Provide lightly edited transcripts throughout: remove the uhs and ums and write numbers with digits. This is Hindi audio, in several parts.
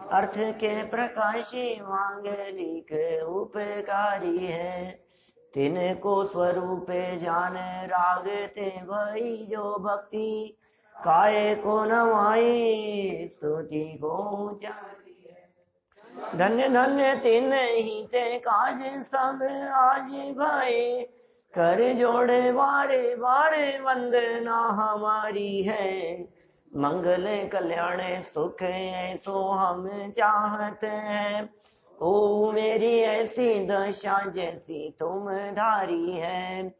अर्थ के प्रकाशी मांगलिक उपकारी है। तिनको स्वरूप जान रागते भई जो भक्ति, काय को नवाई स्तुति को ऊंचा। धन्य धन्य तिन ही ते काज सब आज भाई, कर जोड़े बारे बारे वंदना हमारी है। मंगल कल्याण सुख ऐसो हम चाहते हैं, ओ मेरी ऐसी दशा जैसी तुम धारी है।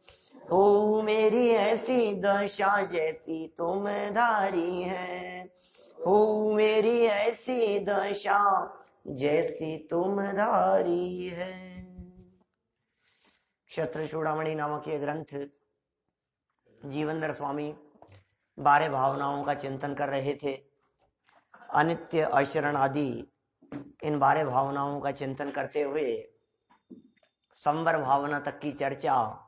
ओ मेरी ऐसी दशा जैसी तुम धारी है। ओ मेरी ऐसी दशा जैसी तुम धारी है। क्षत्र चूड़ामणि नामक ये ग्रंथ जीवनधर स्वामी 12 भावनाओं का चिंतन कर रहे थे। अनित्य, अशरण आदि इन 12 भावनाओं का चिंतन करते हुए संवर भावना तक की चर्चा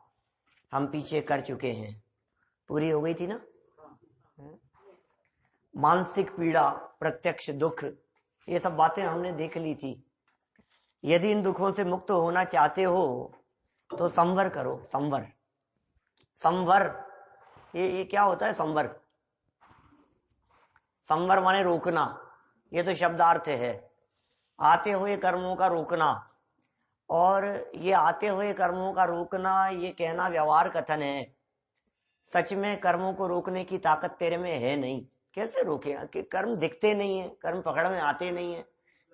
हम पीछे कर चुके हैं। पूरी हो गई थी ना। मानसिक पीड़ा, प्रत्यक्ष दुख, ये सब बातें हमने देख ली थी। यदि इन दुखों से मुक्त होना चाहते हो तो संवर करो। संवर, संवर ये क्या होता है? संवर, संवर माने रोकना। ये तो शब्दार्थ है, आते हुए कर्मों का रोकना। और ये आते हुए कर्मों का रोकना, ये कहना व्यवहार कथन है। सच में कर्मों को रोकने की ताकत तेरे में है नहीं। कैसे रोकेगा कि कर्म दिखते नहीं है, कर्म पकड़ में आते नहीं है।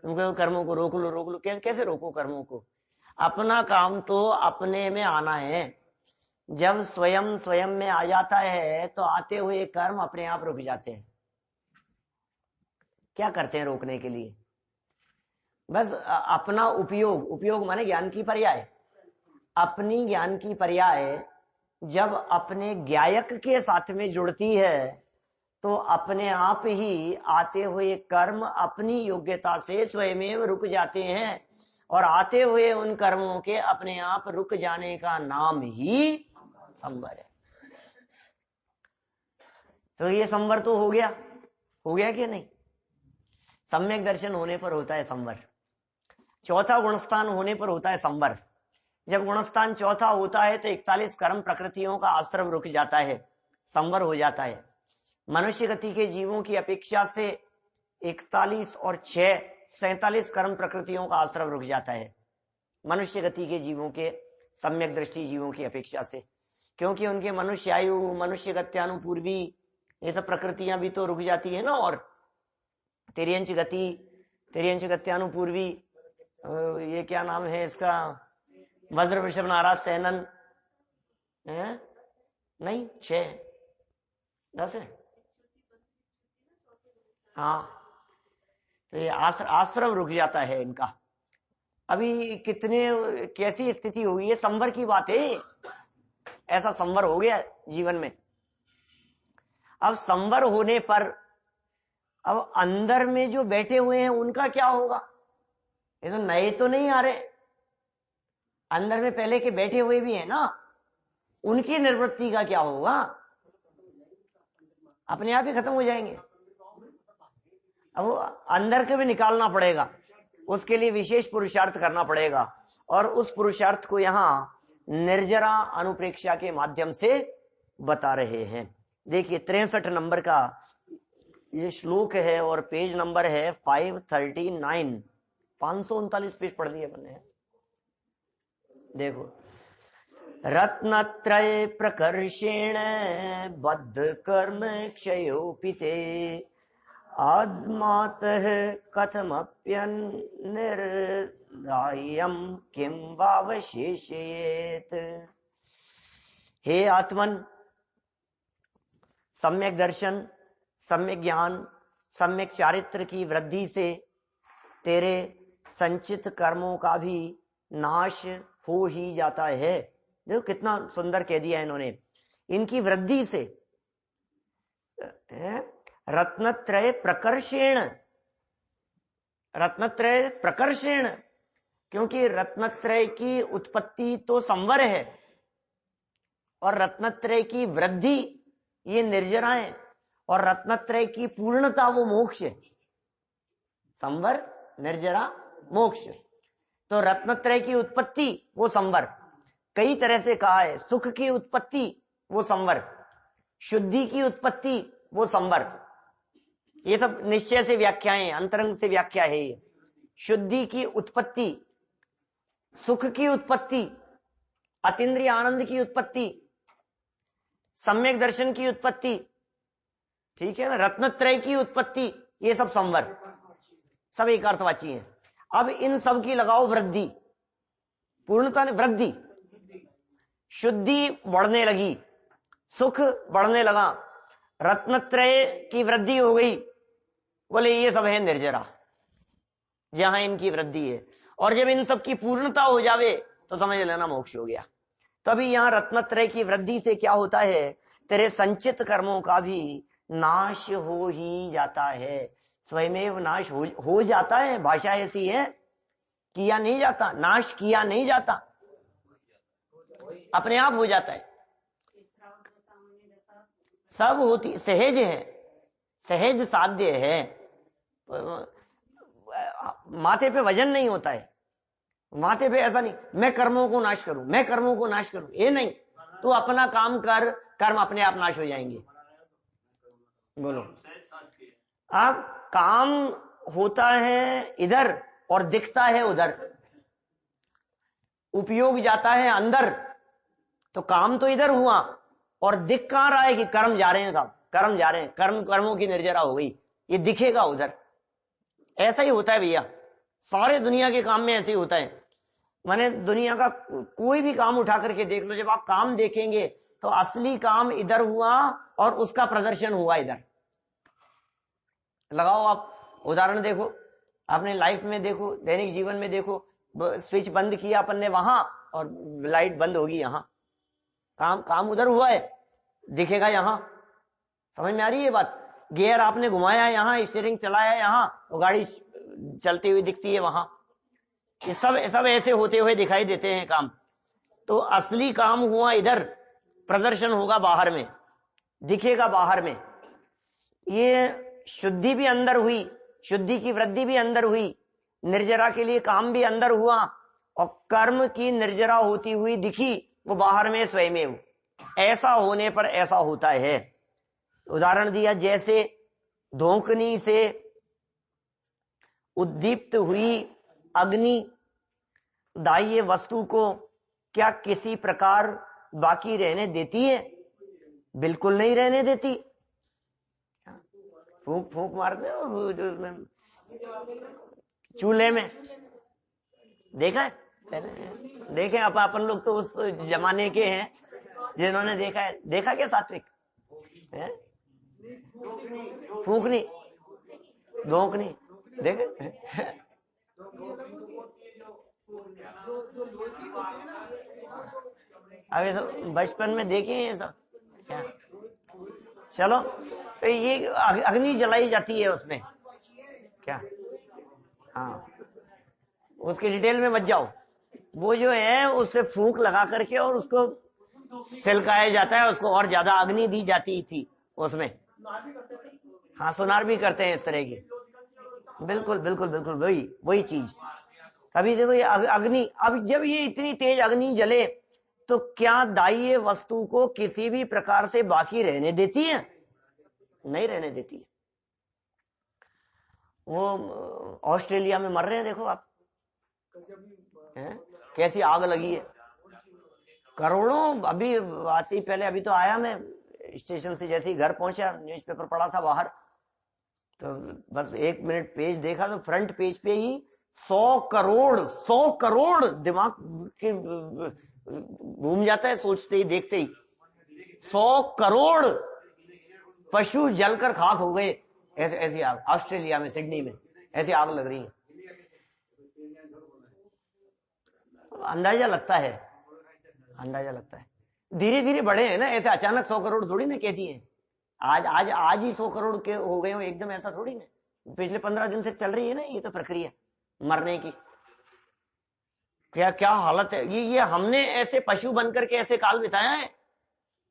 तुम कहो कर्मों को रोक लो रोक लो, कैसे रोको कर्मों को? अपना काम तो अपने में आना है। जब स्वयं स्वयं में आ जाता है तो आते हुए कर्म अपने आप रुक जाते हैं। क्या करते हैं रोकने के लिए? बस अपना उपयोग, उपयोग माने ज्ञान की पर्याय, अपनी ज्ञान की पर्याय जब अपने ज्ञायक के साथ में जुड़ती है तो अपने आप ही आते हुए कर्म अपनी योग्यता से स्वयं रुक जाते हैं। और आते हुए उन कर्मों के अपने आप रुक जाने का नाम ही संवर है। तो ये संवर तो हो गया कि नहीं? सम्यक दर्शन होने पर होता है संवर। चौथा गुणस्थान होने पर होता है संवर। जब गुणस्थान चौथा होता है तो 41 कर्म प्रकृतियों का आश्रम रुक जाता है, संवर हो जाता है। मनुष्य गति के जीवों की अपेक्षा से 41 और 6 47 कर्म प्रकृतियों का आश्रम रुक जाता है मनुष्य गति के जीवों के, सम्यक दृष्टि जीवों की अपेक्षा से। क्योंकि उनके मनुष्य आयु, मनुष्य गत्यानुपूर्वी, ये सब प्रकृतियां भी तो रुक जाती है ना। और तिर्यंच गति, तिर्यंच गत्यानुपूर्वी, ये क्या नाम है इसका, वज्र वृषभ नाराज सैनन, नहीं 6 10 है। हाँ, तो ये आश्रम रुक जाता है इनका। अभी कितने, कैसी स्थिति हुई है? संवर की बात है। ऐसा संवर हो गया जीवन में। अब संवर होने पर अब अंदर में जो बैठे हुए हैं उनका क्या होगा? ये तो नए तो नहीं आ रहे, अंदर में पहले के बैठे हुए भी है ना। उनकी निवृत्ति का क्या होगा? अपने आप ही खत्म हो जाएंगे। अब अंदर के भी निकालना पड़ेगा, उसके लिए विशेष पुरुषार्थ करना पड़ेगा। और उस पुरुषार्थ को यहां निर्जरा अनुप्रेक्षा के माध्यम से बता रहे हैं। देखिए 63 नंबर का ये श्लोक है और पेज नंबर है 539। 539 पेज पढ़ दिए मैंने। देखो, रत्नत्रय प्रकर्षेण बद्ध कर्म क्षयोपिते, आत्मातः कथमप्यनिर्दाय्यं किं वावशेषयेत्। हे आत्मन, सम्यक दर्शन, सम्यक ज्ञान, सम्यक चारित्र की वृद्धि से तेरे संचित कर्मों का भी नाश हो ही जाता है। देखो कितना सुंदर कह दिया इन्होंने, इनकी वृद्धि से। रत्नत्रय प्रकर्षेण, रत्नत्रय प्रकर्षेण, क्योंकि रत्नत्रय की उत्पत्ति तो संवर है और रत्नत्रय की वृद्धि ये निर्जरा है और रत्नत्रय की पूर्णता वो मोक्ष है। संवर निर्जरा मोक्ष। तो रत्नत्रय की उत्पत्ति वो संवर, कई तरह से कहा है। सुख की उत्पत्ति वो संवर, शुद्धि की उत्पत्ति वो संवर। ये सब निश्चय से व्याख्याएं, अंतरंग से व्याख्या है ये। शुद्धि की उत्पत्ति, सुख की उत्पत्ति, अतीन्द्रिय आनंद की उत्पत्ति, सम्यक दर्शन की उत्पत्ति, ठीक है ना, रत्नत्रय की उत्पत्ति, ये सब संवर, सब एक अर्थवाची हैं। अब इन सब की लगाओ वृद्धि, पूर्णता ने वृद्धि, शुद्धि बढ़ने लगी, सुख बढ़ने लगा, रत्नत्रय की वृद्धि हो गई, बोले ये सब है निर्जरा, जहां इनकी वृद्धि है। और जब इन सब की पूर्णता हो जावे तो समझ लेना मोक्ष हो गया। तभी यहां रत्नत्रय की वृद्धि से क्या होता है, तेरे संचित कर्मों का भी नाश हो ही जाता है, स्वयमेव नाश हो जाता है। भाषा ऐसी है, किया नहीं जाता, नाश किया नहीं जाता, अपने आप हो जाता है। सब होती सहज है, सहज साध्य है, माथे पे वजन नहीं होता है। माथे पे ऐसा नहीं मैं कर्मों को नाश करूं, मैं कर्मों को नाश करूं, ये नहीं। तू अपना काम कर, कर्म अपने आप नाश हो जाएंगे। बोलो, अब काम होता है इधर और दिखता है उधर, उपयोग जाता है अंदर, तो काम तो इधर हुआ और दिख कहां रहा है कि कर्म जा रहे हैं, साहब कर्म जा रहे हैं, कर्मों की निर्जरा हो गई, ये दिखेगा उधर। ऐसा ही होता है भैया, सारे दुनिया के काम में ऐसे ही होता है। माने दुनिया का कोई भी काम उठा करके देख लो, जब आप काम देखेंगे तो असली काम इधर हुआ और उसका प्रदर्शन हुआ इधर। लगाओ आप उदाहरण, देखो आपने लाइफ में देखो, दैनिक जीवन में देखो, स्विच बंद किया अपन ने वहां और लाइट बंद होगी यहां, काम उधर हुआ है, दिखेगा यहां। समझ में आ रही है बात? गियर आपने घुमाया यहां, स्टीयरिंग चलाया यहां, वो गाड़ी चलती हुई दिखती है वहां। ये सब ऐसे होते हुए दिखाई देते हैं काम। तो असली काम हुआ इधर, प्रदर्शन होगा बाहर में, दिखेगा बाहर में। ये शुद्धि भी अंदर हुई, शुद्धि की वृद्धि भी अंदर हुई, निर्जरा के लिए काम भी अंदर हुआ, और कर्म की निर्जरा होती हुई दिखी वो बाहर में स्वयमेव। ऐसा होने पर ऐसा होता है। उदाहरण दिया, जैसे धोखनी से उद्दीप्त हुई अग्नि दाह्य वस्तु को क्या किसी प्रकार बाकी रहने देती है? बिल्कुल नहीं रहने देती। फूंक फूंक मारते हो चूल्हे में, देखा है? देखें अपन लोग तो उस जमाने के हैं जिन्होंने देखा है। देखा क्या सात्विक है? फूंकनी धोकनी देखे? अभी सब बचपन में देखे ये सब क्या? चलो, तो ये अग्नि जलाई जाती है उसमें क्या? हाँ, उसकी डिटेल में मत जाओ। वो जो है उससे फूंक लगा करके और उसको सिलकाया जाता है, उसको और ज्यादा अग्नि दी जाती थी उसमें। हाँ, सुनार भी करते हैं इस तरह की। बिल्कुल बिल्कुल बिल्कुल वही चीज। अभी देखो ये अग्नि, अब जब ये इतनी तेज अग्नि जले तो क्या दाह्य वस्तु को किसी भी प्रकार से बाकी रहने देती है? नहीं रहने देती है। वो ऑस्ट्रेलिया में मर रहे हैं, देखो आप कैसी आग लगी है, करोड़ों। अभी आती पहले, अभी तो आया मैं स्टेशन से, जैसे ही घर पहुंचा न्यूज़पेपर पढ़ा था बाहर, तो बस 1 मिनट पेज देखा तो फ्रंट पेज पे ही 100 करोड़ दिमाग के घूम जाता है सोचते ही देखते ही। 100 करोड़ पशु जलकर खाक हो गए। ऐसी आग ऑस्ट्रेलिया में, सिडनी में ऐसी आग लग रही है। अंदाजा लगता है धीरे धीरे बढ़े हैं ना, ऐसे अचानक 100 करोड़ थोड़ी ना कहती है। आज ही 100 करोड़ के हो गए हो एकदम, ऐसा थोड़ी ना। पिछले 15 दिन से चल रही है ना ये तो प्रक्रिया मरने की। क्या हालत है ये हमने ऐसे पशु बनकर के ऐसे काल बिताया है,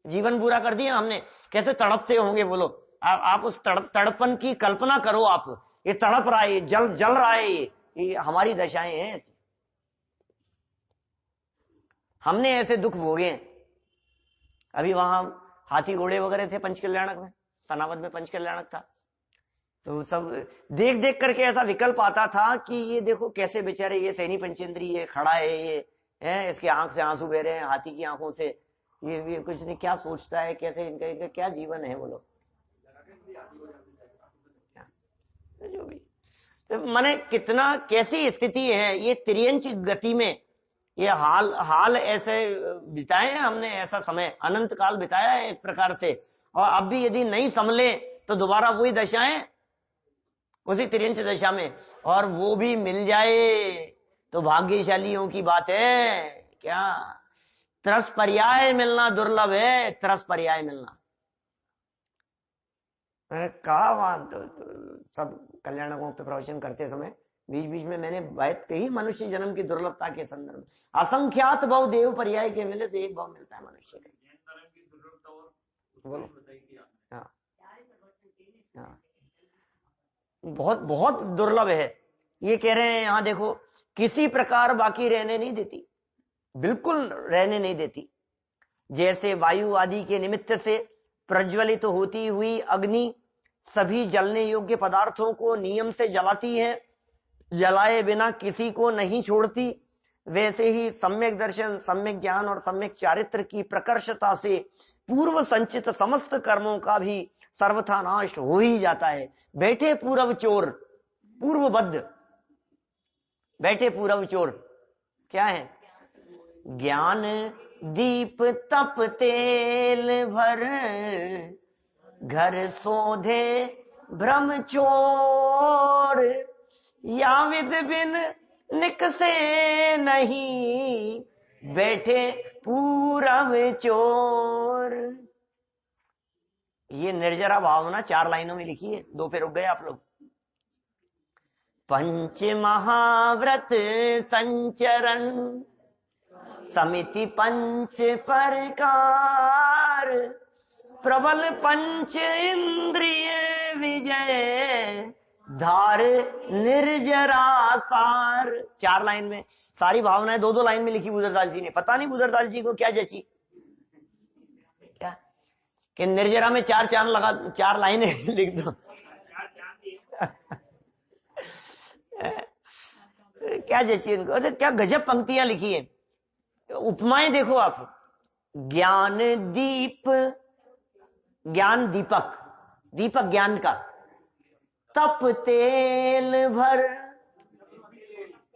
जीवन पूरा कर दिया हमने। कैसे तड़पते होंगे बोलो आप उस तड़पन की कल्पना करो। आप ये तड़प रहा है, जल रहा है, ये हमारी दशाएं हैं ऐसी, हमने ऐसे दुख भोगे हैं। अभी वहां हाथी घोड़े वगैरह थे पंचकल्याणक में, सनावद में पंचकल्याणक था, तो सब देख देख करके ऐसा विकल्प आता था कि ये देखो कैसे बेचारे, ये सैनी पंचेंद्री ये खड़ा है, ये है, इसके आंख से आंसू बह रहे हैं, हाथी की आंखों से, ये कुछ नहीं, क्या सोचता है, कैसे इनका क्या जीवन है वो लोग, जो भी। तो माने कितना कैसी स्थिति है, ये तिर्यंच गति में ये हाल ऐसे बिताए हैं हमने, ऐसा समय अनंत काल बिताया है इस प्रकार से, और अब भी यदि नहीं संभले तो दोबारा वही दशाएं, उसी तिर्यंच दशा में, और वो भी मिल जाए तो भाग्यशालियों की बात है। क्या त्रस पर्याय मिलना दुर्लभ है, त्रस पर्याय मिलना। मैंने कहा वहां तो सब कल्याणकों पे प्रवचन करते समय बीच बीच में मैंने बात कही मनुष्य जन्म की दुर्लभता के संदर्भ में, असंख्यात भाव देव पर्याय के मिले तो एक भाव मिलता है मनुष्य का। हाँ हाँ, बहुत बहुत दुर्लभ है। ये कह रहे हैं यहाँ देखो, किसी प्रकार बाकी रहने नहीं देती, बिल्कुल रहने नहीं देती। जैसे वायु आदि के निमित्त से प्रज्वलित होती हुई अग्नि सभी जलने योग्य पदार्थों को नियम से जलाती है, जलाए बिना किसी को नहीं छोड़ती, वैसे ही सम्यक दर्शन, सम्यक ज्ञान और सम्यक चारित्र की प्रकर्षता से पूर्व संचित समस्त कर्मों का भी सर्वथा नाश हो ही जाता है। बैठे पूर्व चोर, पूर्वबद्ध बैठे पूर्व चोर क्या है? ज्ञान दीप तप तेल भर, घर सोधे भ्रम चोर, या विद बिन निकसे नहीं, बैठे पूरब चोर। ये निर्जरा भावना 4 लाइनों में लिखी है, 2 पे रुक गए आप लोग। पंच महाव्रत संचरण, समिति पंच प्रकार, प्रबल पंच इंद्रिय विजय, धार निर्जरा सार। 4 लाइन में सारी भावनाएं 2-2 लाइन में लिखी बुधरदास जी ने। पता नहीं बुधरदास जी को क्या जची, क्या कि निर्जरा में 4 चांद लगा, 4 लाइनें लिख दो। क्या जची उनको, अरे क्या गजब पंक्तियां लिखी है। उपमाएं देखो आप, ज्ञान दीप, ज्ञान दीपक, दीपक ज्ञान का, तप तेल भर,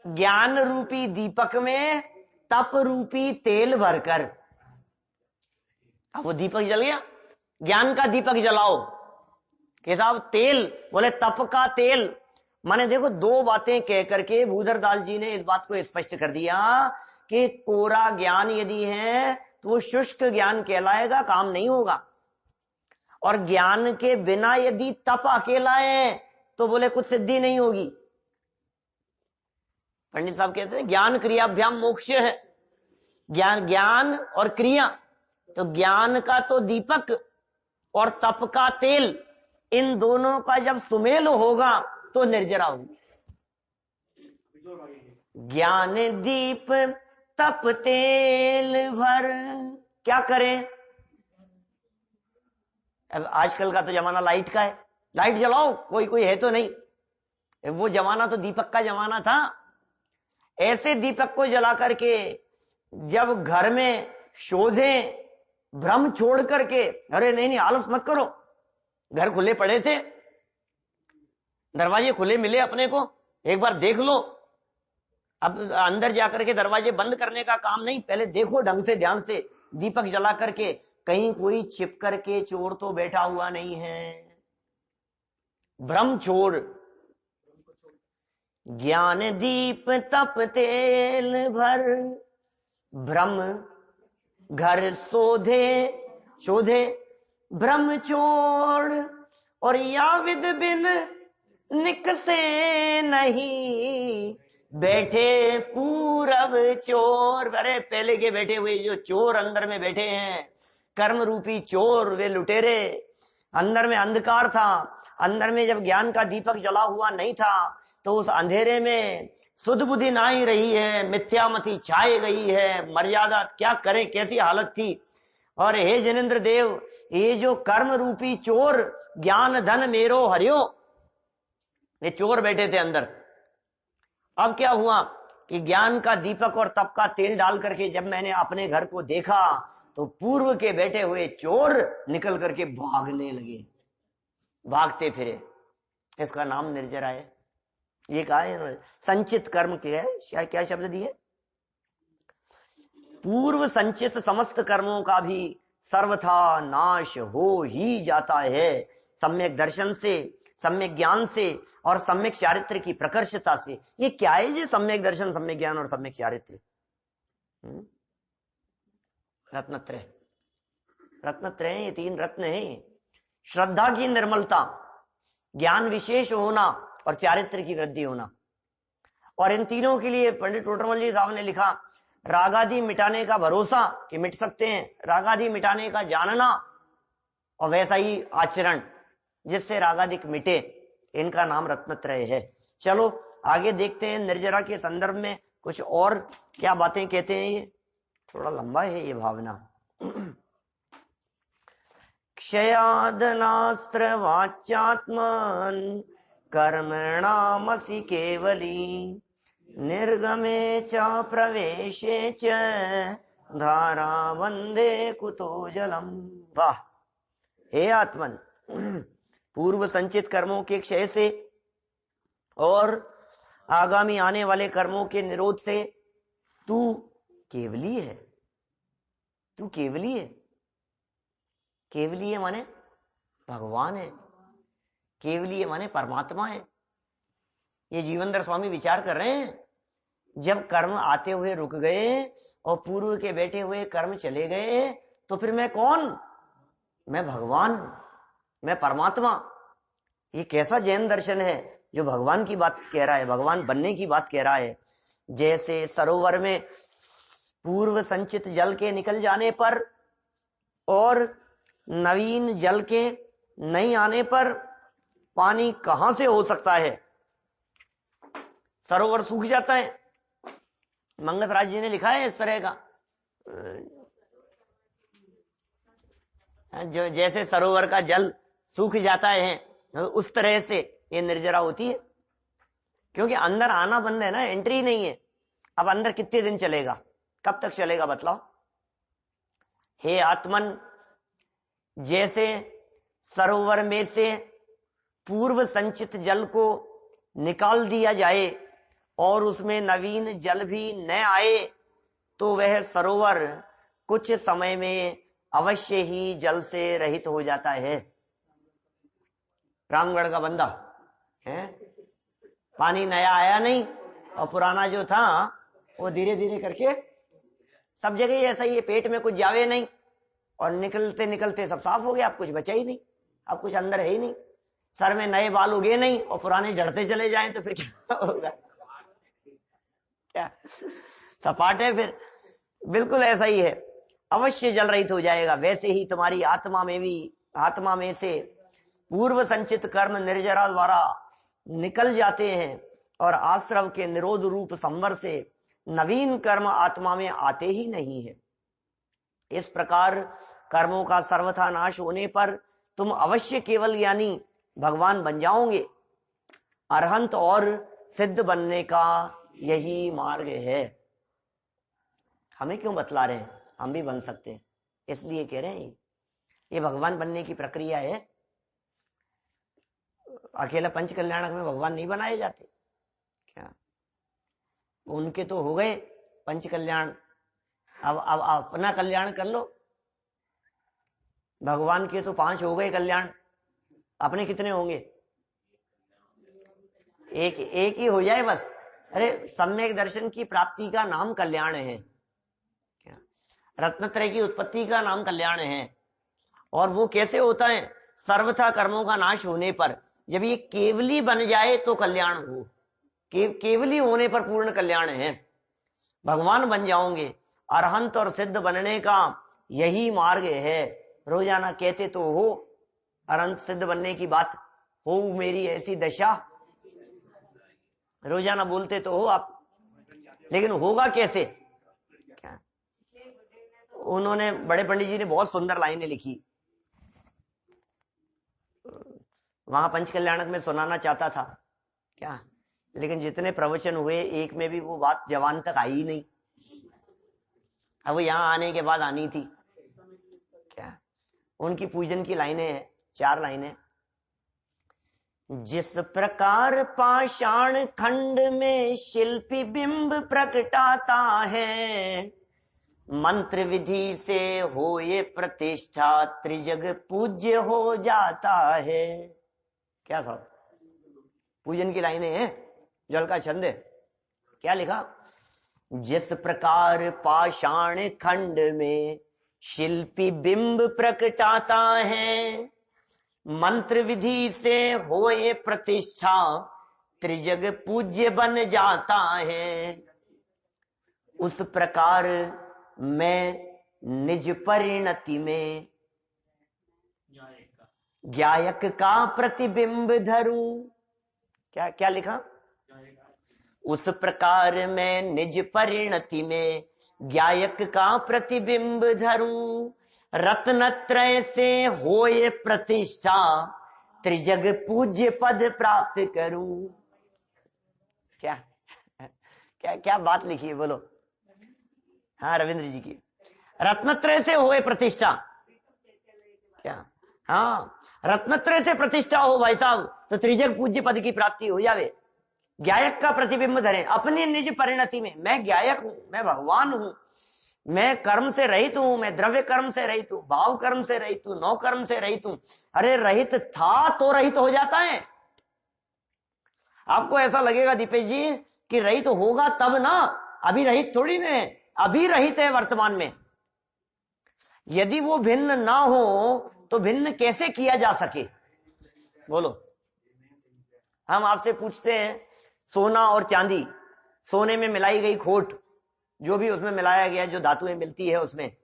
ज्ञान रूपी दीपक में तप रूपी तेल भरकर। अब वो दीपक जल गया, ज्ञान का दीपक जलाओ कि साहब तेल, बोले तप का तेल। माने देखो 2 बातें कह करके भूधरदास जी ने इस बात को स्पष्ट कर दिया कि कोरा ज्ञान यदि है तो वो शुष्क ज्ञान कहलाएगा, काम नहीं होगा। और ज्ञान के बिना यदि तप अकेला है तो बोले कुछ सिद्धि नहीं होगी। पंडित साहब कहते हैं ज्ञान क्रियाभ्याम मोक्ष है, ज्ञान और क्रिया। तो ज्ञान का तो दीपक और तप का तेल, इन दोनों का जब सुमेल होगा तो निर्जरा होगी। ज्ञान दीप तप तेल भर, क्या करें? अब आजकल का तो जमाना लाइट का है, लाइट जलाओ, कोई है तो नहीं। वो जमाना तो दीपक का जमाना था। ऐसे दीपक को जला करके जब घर में शोधें, भ्रम छोड़ करके, अरे नहीं आलस मत करो, घर खुले पड़े थे, दरवाजे खुले मिले अपने को, एक बार देख लो। अब अंदर जाकर के दरवाजे बंद करने का काम नहीं, पहले देखो ढंग से, ध्यान से, दीपक जला करके, कहीं कोई छिप करके चोर तो बैठा हुआ नहीं है। भ्रम छोड़, ज्ञान दीप तप तेल भर, भ्रम घर शोधे भ्रम छोड़, और या विद बिन निकसे नहीं, बैठे पूरब चोर। अरे पहले के बैठे हुए जो चोर अंदर में बैठे हैं, कर्म रूपी चोर, वे लुटेरे। अंदर में अंधकार था, अंदर में जब ज्ञान का दीपक जला हुआ नहीं था, तो उस अंधेरे में सुध बुद्धि ना ही रही है, मिथ्यामति छाई गई है, मर्यादा क्या करें, कैसी हालत थी। और हे जिनेंद्र देव, ये जो कर्म रूपी चोर ज्ञान धन मेरो हरियो, ये चोर बैठे थे अंदर। अब क्या हुआ कि ज्ञान का दीपक और तप का तेल डाल करके जब मैंने अपने घर को देखा तो पूर्व के बैठे हुए चोर निकल करके भागने लगे, भागते फिरे। इसका नाम निर्जरा है। ये कहा है संचित कर्म के है, क्या शब्द दिए, पूर्व संचित समस्त कर्मों का भी सर्वथा नाश हो ही जाता है सम्यक दर्शन से, सम्यक ज्ञान से और सम्यक चारित्र की प्रकर्षता से। ये क्या है ये सम्यक दर्शन, सम्यक ज्ञान और सम्यक चारित्र? रत्नत्रय, रत्नत्रय, ये 3 रत्न हैं। श्रद्धा की निर्मलता, ज्ञान विशेष होना और चारित्र की वृद्धि होना। और इन तीनों के लिए पंडित टोटरमल जी साहब ने लिखा, रागादि मिटाने का भरोसा कि मिट सकते हैं, रागादि मिटाने का जानना और वैसा ही आचरण जिससे रागादिक मिटे, इनका नाम रत्नत्रय है। चलो आगे देखते हैं निर्जरा के संदर्भ में कुछ और क्या बातें कहते हैं। ये थोड़ा लंबा है ये भावना। क्षयादनास्त्र वाच्यात्मन कर्मणामसि केवली निर्गमे च प्रवेशे च धारा वंदे कुतो जलम। वाह, हे आत्मन, पूर्व संचित कर्मों के क्षय से और आगामी आने वाले कर्मों के निरोध से तू केवली है। तू केवली है। केवली है माने भगवान है, केवली है माने परमात्मा है। ये जीवनधर स्वामी विचार कर रहे हैं, जब कर्म आते हुए रुक गए और पूर्व के बैठे हुए कर्म चले गए तो फिर मैं कौन? मैं भगवान, मैं परमात्मा। ये कैसा जैन दर्शन है जो भगवान की बात कह रहा है, भगवान बनने की बात कह रहा है। जैसे सरोवर में पूर्व संचित जल के निकल जाने पर और नवीन जल के नहीं आने पर पानी कहां से हो सकता है? सरोवर सूख जाता है। मंगतराज जी ने लिखा है इस तरह का, जो जैसे सरोवर का जल सूख जाता है उस तरह से ये निर्जरा होती है, क्योंकि अंदर आना बंद है ना, एंट्री नहीं है। अब अंदर कितने दिन चलेगा, कब तक चलेगा बतलाओ? हे आत्मन, जैसे सरोवर में से पूर्व संचित जल को निकाल दिया जाए और उसमें नवीन जल भी न आए तो वह सरोवर कुछ समय में अवश्य ही जल से रहित हो जाता है। रामगढ़ का बंदा है, पानी नया आया नहीं और पुराना जो था वो धीरे धीरे करके सब जगह ऐसा ही है, पेट में कुछ जावे नहीं और निकलते निकलते सब साफ हो गया, अब कुछ बचा ही नहीं, अब कुछ अंदर है ही नहीं। सर में नए बाल उगे नहीं और पुराने झड़ते चले जाएं तो फिर क्या होगा? क्या सपाट है फिर? बिल्कुल ऐसा ही है, अवश्य जल रहित हो जाएगा। वैसे ही तुम्हारी आत्मा में भी, आत्मा में से पूर्व संचित कर्म निर्जरा द्वारा निकल जाते हैं और आश्रव के निरोध रूप संवर से नवीन कर्म आत्मा में आते ही नहीं है। इस प्रकार कर्मों का सर्वथा नाश होने पर तुम अवश्य केवल यानी भगवान बन जाओगे। अरहंत और सिद्ध बनने का यही मार्ग है। हमें क्यों बतला रहे हैं? हम भी बन सकते हैं, इसलिए कह रहे हैं ये भगवान बनने की प्रक्रिया है। अकेला पंच कल्याणक में भगवान नहीं बनाए जाते क्या? उनके तो हो गए पंच कल्याण, अब अपना कल्याण कर लो। भगवान के तो 5 हो गए कल्याण, अपने कितने होंगे? एक ही हो जाए बस। अरे सम्यक दर्शन की प्राप्ति का नाम कल्याण है, रत्नत्रय की उत्पत्ति का नाम कल्याण है। और वो कैसे होता है? सर्वथा कर्मों का नाश होने पर, जब ये केवली बन जाए तो कल्याण हो। केवली होने पर पूर्ण कल्याण है, भगवान बन जाओगे। अरहंत और सिद्ध बनने का यही मार्ग है। रोजाना कहते तो हो अरहंत सिद्ध बनने की बात, हो मेरी ऐसी दशा। रोजाना बोलते तो हो आप, लेकिन होगा कैसे? क्या उन्होंने, बड़े पंडित जी ने बहुत सुंदर लाइनें लिखी, वहां पंचकल्याणक में सुनाना चाहता था क्या, लेकिन जितने प्रवचन हुए एक में भी वो बात जवान तक आई ही नहीं। अब वो यहां आने के बाद आनी थी क्या। उनकी पूजन की लाइनें हैं, 4 लाइनें। जिस प्रकार पाषाण खंड में शिल्पी बिंब प्रकटाता है, मंत्र विधि से हो ये प्रतिष्ठा त्रिजग पूज्य हो जाता है। क्या साहब, पूजन की लाइनें हैं, जल का छंद है। क्या लिखा? जिस प्रकार पाषाण खंड में शिल्पी बिंब प्रकटाता है, मंत्र विधि से हो ये प्रतिष्ठा त्रिजग पूज्य बन जाता है, उस प्रकार मैं निज परिणति में गायक का प्रतिबिंब धरूं। क्या क्या लिखा? उस प्रकार मैं निज परिणति में गायक का प्रतिबिंब धरूं, रत्नत्रय से होए प्रतिष्ठा त्रिजग पूज्य पद प्राप्त करूं। क्या क्या क्या बात लिखी है, बोलो। हाँ, रविंद्र जी की, रत्नत्रय से होए प्रतिष्ठा। क्या? हाँ, रत्नत्रय से प्रतिष्ठा हो भाई साहब, तो त्रिजग पूज्य पद की प्राप्ति हो जावे। गायक का प्रतिबिंब धरे अपनी निज परिणति में, मैं गायक हूं, मैं भगवान हूं, मैं कर्म से रहित हूं, मैं द्रव्य कर्म से रहित हूं, भाव कर्म से रहित हूं, नौ कर्म से रहित हूं। अरे रहित था तो रहित हो जाता है। आपको ऐसा लगेगा दीपेश जी कि रहित होगा तब ना, अभी रहित थोड़ी ना है, अभी रहित है वर्तमान में। यदि वो भिन्न ना हो तो भिन्न कैसे किया जा सके, बोलो। हम आपसे पूछते हैं, सोना और चांदी, सोने में मिलाई गई खोट, जो भी उसमें मिलाया गया, जो धातुएं मिलती है उसमें,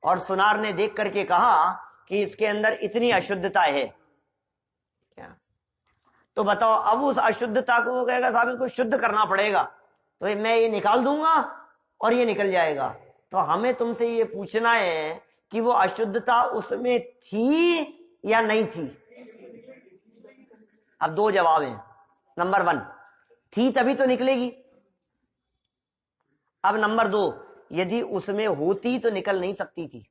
और सुनार ने देख करके कहा कि इसके अंदर इतनी अशुद्धता है, क्या तो बताओ, अब उस अशुद्धता को वो कहेगा साहब इसको शुद्ध करना पड़ेगा, तो मैं ये निकाल दूंगा और ये निकल जाएगा। तो हमें तुमसे ये पूछना है कि वो अशुद्धता उसमें थी या नहीं थी। अब 2 जवाब हैं। नंबर 1, थी तभी तो निकलेगी। अब नंबर 2, यदि उसमें होती तो निकल नहीं सकती थी।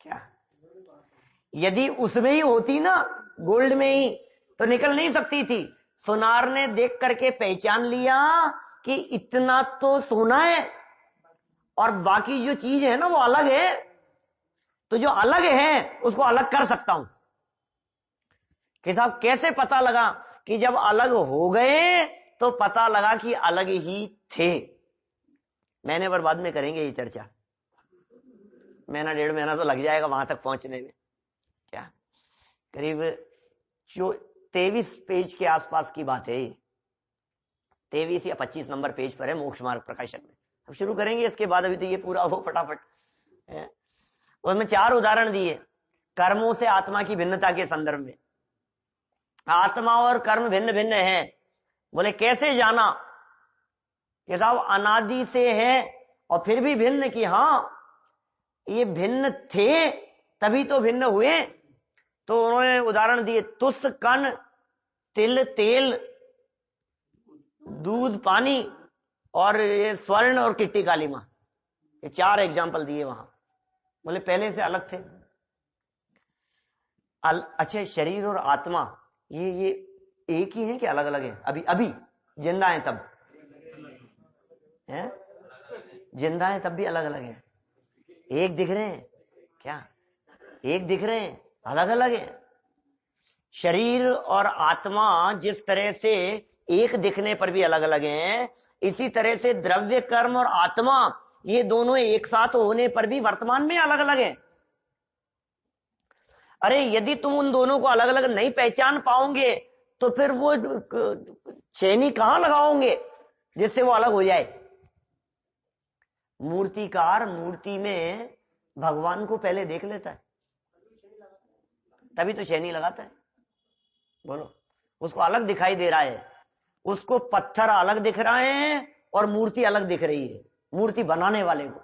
क्या? यदि उसमें ही होती ना, गोल्ड में ही, तो निकल नहीं सकती थी। सोनार ने देख करके पहचान लिया कि इतना तो सोना है और बाकी जो चीज है ना वो अलग है, तो जो अलग है उसको अलग कर सकता हूं। कि साहब कैसे पता लगा? कि जब अलग हो गए तो पता लगा कि अलग ही थे। महीने भर बाद में करेंगे ये चर्चा, महीना 1.5 महीना तो लग जाएगा वहां तक पहुंचने में। क्या करीब 23 पेज के आसपास की बात है, 23 या 25 नंबर पेज पर है मोक्ष मार्ग प्रकाशक में। अब शुरू करेंगे इसके बाद, अभी तो ये पूरा हो फटाफट। उसमें 4 उदाहरण दिए कर्मों से आत्मा की भिन्नता के संदर्भ में। आत्मा और कर्म भिन्न भिन्न है। बोले कैसे जाना? कि साहब अनादि से है और फिर भी भिन्न, कि हाँ ये भिन्न थे तभी तो भिन्न हुए। तो उन्होंने उदाहरण दिए, तुस कण, तिल तेल, दूध पानी, और ये स्वर्ण और किट्टी काली मां। ये 4 एग्जाम्पल दिए वहां। बोले पहले से अलग थे। अच्छा, शरीर और आत्मा ये एक ही है कि अलग अलग है? अभी जिंदा है तब है, जिंदा है तब भी अलग अलग है। एक दिख रहे हैं क्या? एक दिख रहे हैं, अलग अलग है। शरीर और आत्मा जिस तरह से एक दिखने पर भी अलग अलग हैं, इसी तरह से द्रव्य कर्म और आत्मा ये दोनों एक साथ होने पर भी वर्तमान में अलग अलग हैं। अरे यदि तुम उन दोनों को अलग अलग नहीं पहचान पाओगे तो फिर वो चैनी कहां लगाओगे जिससे वो अलग हो जाए? मूर्तिकार मूर्ति में भगवान को पहले देख लेता है, तभी तो चैनी लगाता है। बोलो, उसको अलग दिखाई दे रहा है, उसको पत्थर अलग दिख रहे हैं और मूर्ति अलग दिख रही है, मूर्ति बनाने वाले को।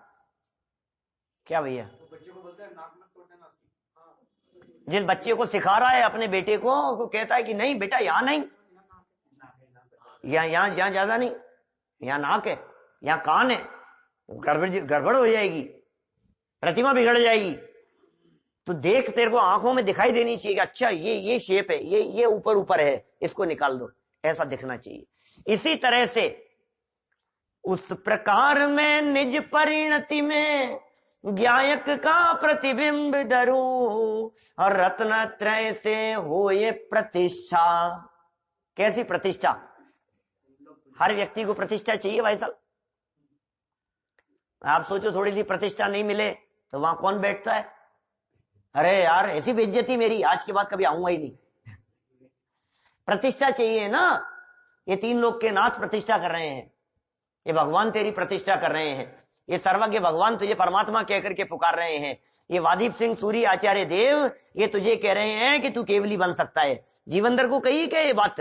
क्या भैया? बच्चे को बोलते हैं नाक मत तोड़ना। जिस बच्चे को सिखा रहा है अपने बेटे को, उसको कहता है कि नहीं बेटा यहाँ नहीं, यहाँ ज्यादा नहीं, यहाँ नाक है, यहाँ कान है, गड़बड़ हो जाएगी, प्रतिमा बिगड़ जाएगी। तो देख, तेरे को आंखों में दिखाई देनी चाहिए कि अच्छा ये शेप है, ये ऊपर ऊपर है, इसको निकाल दो, ऐसा दिखना चाहिए। इसी तरह से उस प्रकार में निज परिणति में ज्ञायक का प्रतिबिंब धरूं और रत्न त्रय से हो ये प्रतिष्ठा। कैसी प्रतिष्ठा? हर व्यक्ति को प्रतिष्ठा चाहिए भाई साहब। आप सोचो थोड़ी सी प्रतिष्ठा नहीं मिले तो वहां कौन बैठता है? अरे यार ऐसी बेइज्जती मेरी, आज के बाद कभी आऊंगा ही नहीं। प्रतिष्ठा चाहिए ना। ये तीन लोग के नाथ प्रतिष्ठा कर रहे हैं, ये भगवान तेरी प्रतिष्ठा कर रहे हैं, ये सर्वज्ञ भगवान तुझे परमात्मा कहकर के पुकार रहे हैं। ये वादीप सिंह सूरी आचार्य देव ये तुझे कह रहे हैं कि तू केवली बन सकता है। जीवनदर को कही क्या ये बात?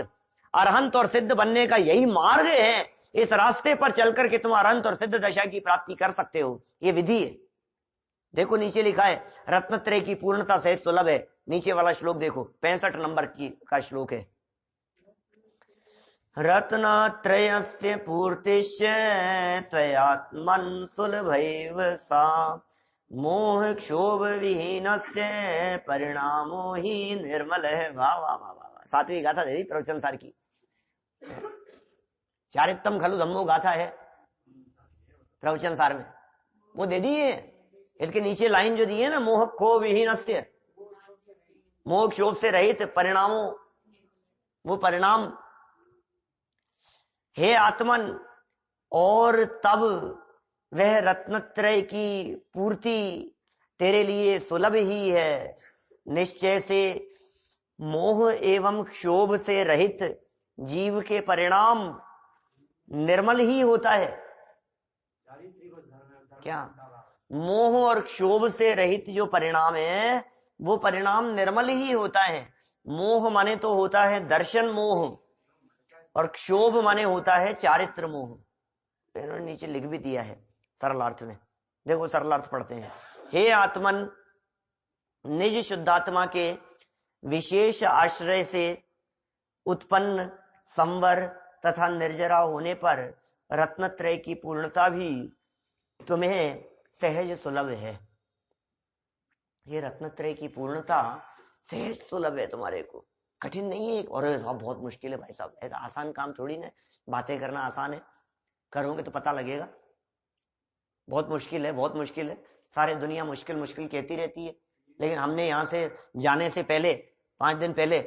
अरहंत और सिद्ध बनने का यही मार्ग है, इस रास्ते पर चलकर के तुम अरहंत और सिद्ध दशा की प्राप्ति कर सकते हो, ये विधि है। देखो नीचे लिखा है रत्नत्रय की पूर्णता सहित सुलभ है। नीचे वाला श्लोक देखो, 65 नंबर का श्लोक है। रत्नत्रयस्य पूर्तिश्च त्वयात्मन् सुलभैव सा मोह क्षोभ विहीनस्य परिणामो ही निर्मल है। वाह वाह वाह वाह। सातवीं गाथा दे दी प्रवचन सार की। चारित्तम खलु धम्मो गाथा है प्रवचन सार में, वो दे दी है। इसके नीचे लाइन जो दी है ना, मोह क्षोभ विहीनस्य, मोह क्षोभ से रहित परिणामों, वो परिणाम हे आत्मन। और तब वह रत्नत्रय की पूर्ति तेरे लिए सुलभ ही है। निश्चय से मोह एवं क्षोभ से रहित जीव के परिणाम निर्मल ही होता है। क्या? मोह और क्षोभ से रहित जो परिणाम है वो परिणाम निर्मल ही होता है। मोह माने तो होता है दर्शन मोह, और क्षोभ माने होता है चारित्र मोह। इन्होंने नीचे लिख भी दिया है सरलार्थ में, देखो सरलार्थ पढ़ते हैं। हे आत्मन, निज शुद्धात्मा के विशेष आश्रय से उत्पन्न संवर तथा निर्जरा होने पर रत्नत्रय की पूर्णता भी तुम्हें सहज सुलभ है। ये रत्नत्रय की पूर्णता सहज सुलभ है तुम्हारे को, कठिन नहीं है। और साहब बहुत मुश्किल है भाई साहब, ऐसा आसान काम थोड़ी ना। बातें करना आसान है, करोगे तो पता लगेगा। बहुत मुश्किल है, बहुत मुश्किल है। सारे दुनिया मुश्किल मुश्किल कहती रहती है, लेकिन हमने यहाँ से जाने से पहले 5 दिन पहले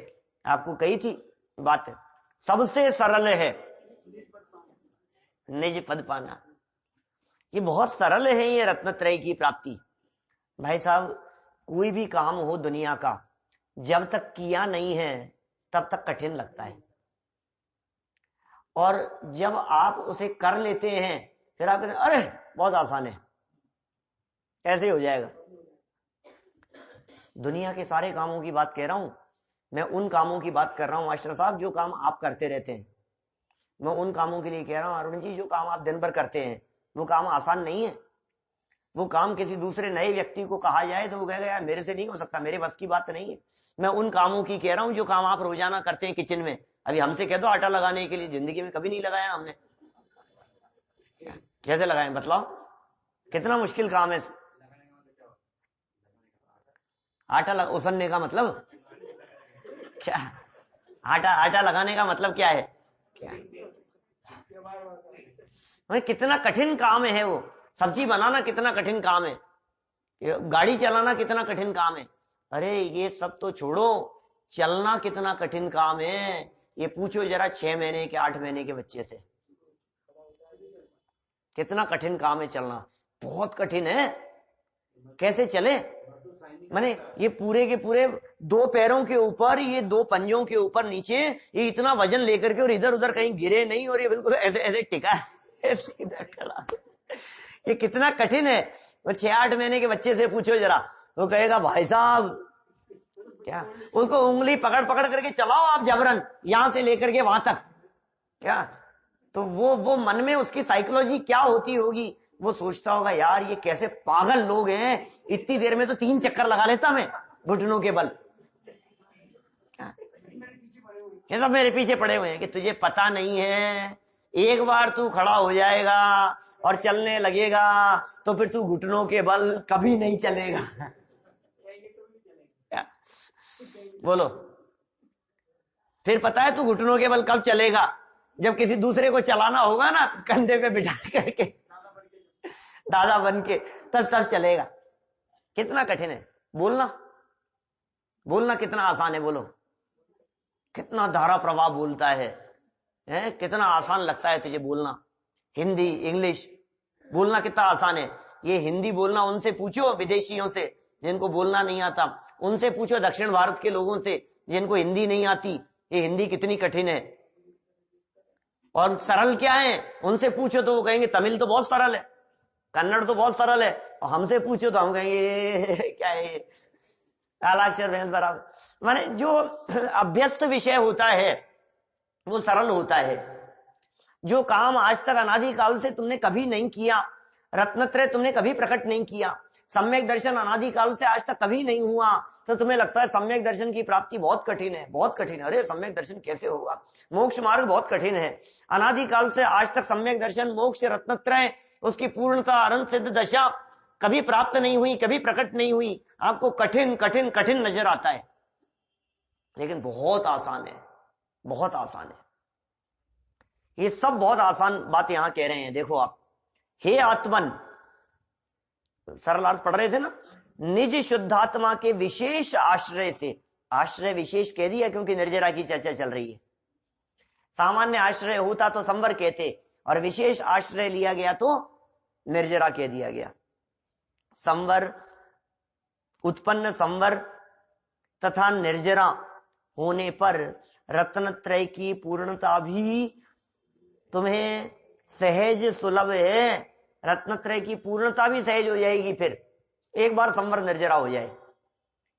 आपको कही थी बात, सबसे सरल है निज पद पाना। ये बहुत सरल है ये रत्नत्रय की प्राप्ति। भाई साहब कोई भी काम हो दुनिया का, जब तक किया नहीं है तब तक कठिन लगता है, और जब आप उसे कर लेते हैं फिर आप कहते हैं अरे बहुत आसान है, ऐसे ही हो जाएगा। दुनिया के सारे कामों की बात कह रहा हूं मैं, उन कामों की बात कर रहा हूं मास्टर साहब जो काम आप करते रहते हैं। मैं उन कामों के लिए कह रहा हूं अरुण जी, जो काम आप दिन भर करते हैं वो काम आसान नहीं है। वो काम किसी दूसरे नए व्यक्ति को कहा जाए तो वो कहेगा यार मेरे से नहीं हो सकता, मेरे बस की बात नहीं है। मैं उन कामों की कह रहा हूं जो काम आप रोजाना करते हैं किचन में। अभी हमसे कह दो आटा लगाने के लिए, जिंदगी में कभी नहीं लगाया हमने। कैसे लगाए बतलाओ, कितना मुश्किल काम है। आटा उसनने का मतलब क्या? आटा लगाने का मतलब क्या है? क्या कितना कठिन काम है वो। सब्जी बनाना कितना कठिन काम है, गाड़ी चलाना कितना कठिन काम है। अरे ये सब तो छोड़ो, चलना कितना कठिन काम है ये पूछो जरा 6 महीने के 8 महीने के बच्चे से। कितना कठिन काम है चलना, बहुत कठिन है। कैसे चले? माने ये पूरे के पूरे 2 पैरों के ऊपर, ये 2 पंजों के ऊपर नीचे, ये इतना वजन लेकर के और इधर उधर कहीं गिरे नहीं, और ये बिल्कुल ऐसे ऐसे टिका है सीधा खड़ा। ये कितना कठिन है। वो 6-8 महीने के बच्चे से पूछो जरा, वो कहेगा भाई साहब क्या उसको उंगली पकड़ पकड़ करके चलाओ आप जबरन, यहां से लेकर के वहां तक। क्या तो वो मन में उसकी साइकोलॉजी क्या होती होगी, वो सोचता होगा यार ये कैसे पागल लोग हैं, इतनी देर में तो 3 चक्कर लगा लेता मैं घुटनों के बल। ये सब मेरे पीछे पड़े हुए हैं कि तुझे पता नहीं है, एक बार तू खड़ा हो जाएगा और चलने लगेगा तो फिर तू घुटनों के बल कभी नहीं चलेगा। बोलो, फिर पता है तू घुटनों के बल कब चलेगा, जब किसी दूसरे को चलाना होगा ना कंधे पे बिठा करके दादा बन के, तब चलेगा। कितना कठिन है बोलना, बोलना कितना आसान है। बोलो कितना धारा प्रवाह बोलता है, कितना आसान लगता है तुझे बोलना। हिंदी इंग्लिश बोलना कितना आसान है। ये हिंदी बोलना उनसे पूछो विदेशियों से जिनको बोलना नहीं आता, उनसे पूछो दक्षिण भारत के लोगों से जिनको हिंदी नहीं आती, ये हिंदी कितनी कठिन है। और सरल क्या है उनसे पूछो तो वो कहेंगे तमिल तो बहुत सरल है, कन्नड़ तो बहुत सरल है, और हमसे पूछो तो हम कहेंगे क्या है कालाक्षर भैंस बराबर। माने जो अभ्यस्त विषय होता है वो सरल होता है। जो काम आज तक अनादिकाल से तुमने कभी नहीं किया, रत्नत्रय तुमने कभी प्रकट नहीं किया, सम्यक दर्शन अनादिकाल से आज तक कभी नहीं हुआ, तो तुम्हें लगता है सम्यक दर्शन की प्राप्ति बहुत कठिन है, बहुत कठिन है। अरे सम्यक दर्शन कैसे होगा, मोक्ष मार्ग बहुत कठिन है। अनादिकाल से आज तक सम्यक दर्शन मोक्ष रत्नत्रय उसकी पूर्णता अनंत सिद्ध दशा कभी प्राप्त नहीं हुई, कभी प्रकट नहीं हुई। आपको कठिन कठिन कठिन नजर आता है, लेकिन बहुत आसान है, बहुत आसान है। ये सब बहुत आसान बात यहां कह रहे हैं। देखो आप, हे आत्मन, सरल अर्थ पढ़ रहे थे ना, निज शुद्धात्मा के विशेष आश्रय से, आश्रय विशेष कह दिया क्योंकि निर्जरा की चर्चा चल रही है। सामान्य आश्रय होता तो संवर कहते, और विशेष आश्रय लिया गया तो निर्जरा कह दिया गया। संवर, उत्पन्न संवर तथा निर्जरा होने पर रत्नत्रय की पूर्णता भी तुम्हें सहज सुलभ है। रत्नत्रय की पूर्णता भी सहज हो जाएगी फिर एक बार संवर निर्जरा हो जाए,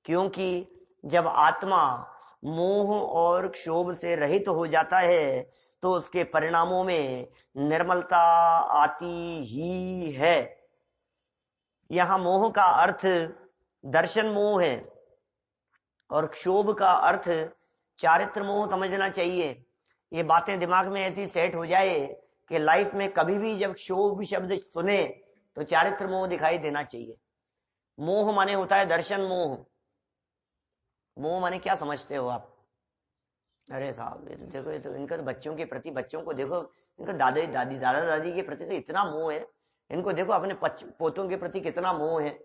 क्योंकि जब आत्मा मोह और क्षोभ से रहित हो जाता है तो उसके परिणामों में निर्मलता आती ही है। यहां मोह का अर्थ दर्शन मोह है और क्षोभ का अर्थ चारित्र मोह समझना चाहिए। ये बातें दिमाग में ऐसी सेट हो जाए कि लाइफ में कभी भी जब क्षोभ शब्द सुने तो चारित्र मोह दिखाई देना चाहिए। मोह माने होता है दर्शन मोह। मोह माने क्या समझते हो आप? अरे साहब ये तो देखो, ये तो इनका बच्चों के प्रति, बच्चों को देखो, इनका दादा दादी के प्रति तो इतना मोह है। इनको देखो अपने पोतों के प्रति कितना मोह है,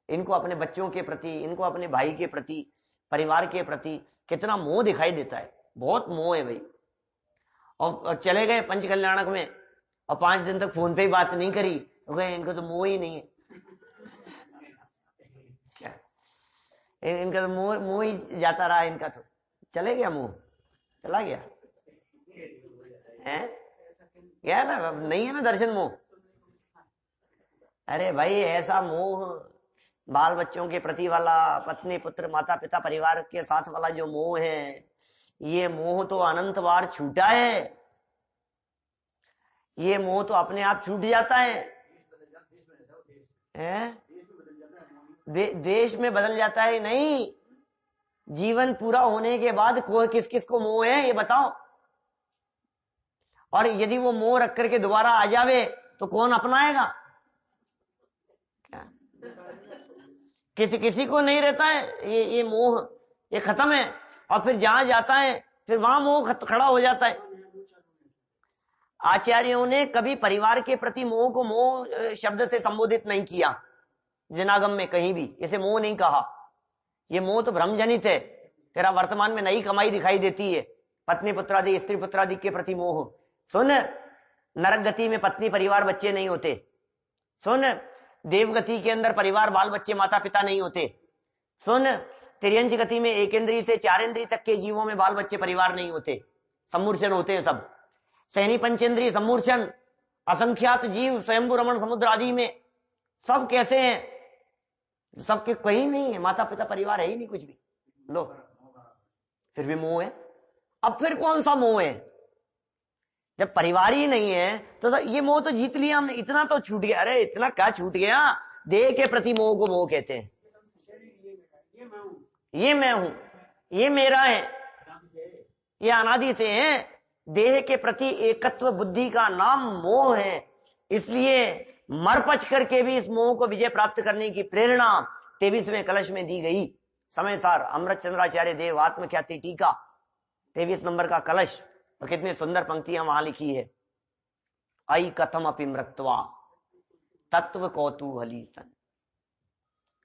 इनको अपने बच्चों के प्रति, इनको अपने भाई के प्रति, परिवार के प्रति कितना मोह दिखाई देता है। बहुत मोह है भाई। और चले गए पंच कल्याणक में और 5 दिन तक फोन पे ही बात नहीं करी तो गए, इनको तो मोह ही नहीं है। क्या इनका तो मोह ही जाता रहा, इनका तो चले गया, मोह चला गया है, क्या ना, अब नहीं है ना दर्शन मोह। अरे भाई ऐसा मोह बाल बच्चों के प्रति वाला, पत्नी पुत्र माता पिता परिवार के साथ वाला जो मोह है, ये मोह तो अनंत बार छूटा है। ये मोह तो अपने आप छूट जाता है, देश में बदल जाता है। नहीं, जीवन पूरा होने के बाद किस किस को मोह है ये बताओ। और यदि वो मोह रख करके दोबारा आ जावे तो कौन अपनाएगा? क्या किसी किसी को नहीं रहता है ये मोह, ये खत्म है। और फिर जहां जाता है फिर वहां मोह खड़ा हो जाता है। आचार्यों ने कभी परिवार के प्रति मोह को मोह शब्द से संबोधित नहीं किया, जिनागम में कहीं भी इसे मोह नहीं कहा। ये मोह तो भ्रमजनित है। तेरा वर्तमान में नई कमाई दिखाई देती है, पत्नी पुत्रादि स्त्री पुत्रादि के प्रति मोह। सुन, नरक गति में पत्नी परिवार बच्चे नहीं होते। सुन, देवगति के अंदर परिवार बाल बच्चे माता पिता नहीं होते। सुन, तिर्यंच गति में 1 इंद्रिय से 4 इंद्रिय तक के जीवों में बाल बच्चे परिवार नहीं होते, सम्मूर्छन होते हैं सब। सैनी पंचेंद्रिय सम्मूर्छन, असंख्यात जीव स्वयंभू रमण समुद्र आदि में सब कैसे हैं? सबके कहीं नहीं है, माता पिता परिवार है ही नहीं कुछ भी। लो, फिर भी मोह है। अब फिर कौन सा मोह है? जब परिवार ही नहीं है तो ये मोह तो जीत लिया हमने, इतना तो छूट गया। अरे इतना क्या छूट गया? देह के प्रति मोह को मोह कहते हैं। ये मैं हूं, ये मेरा है, ये अनादि से है। देह के प्रति एकत्व बुद्धि का नाम मोह है। इसलिए मर पच करके भी इस मोह को विजय प्राप्त करने की प्रेरणा 23वें कलश में दी गई। समय सार अमृत चंद्राचार्य देव आत्म ख्याति टीका 23 नंबर का कलश, और कितनी सुंदर पंक्तियां वहां लिखी है। आई कथम अपि मृत्वा तत्व कौतूहली सन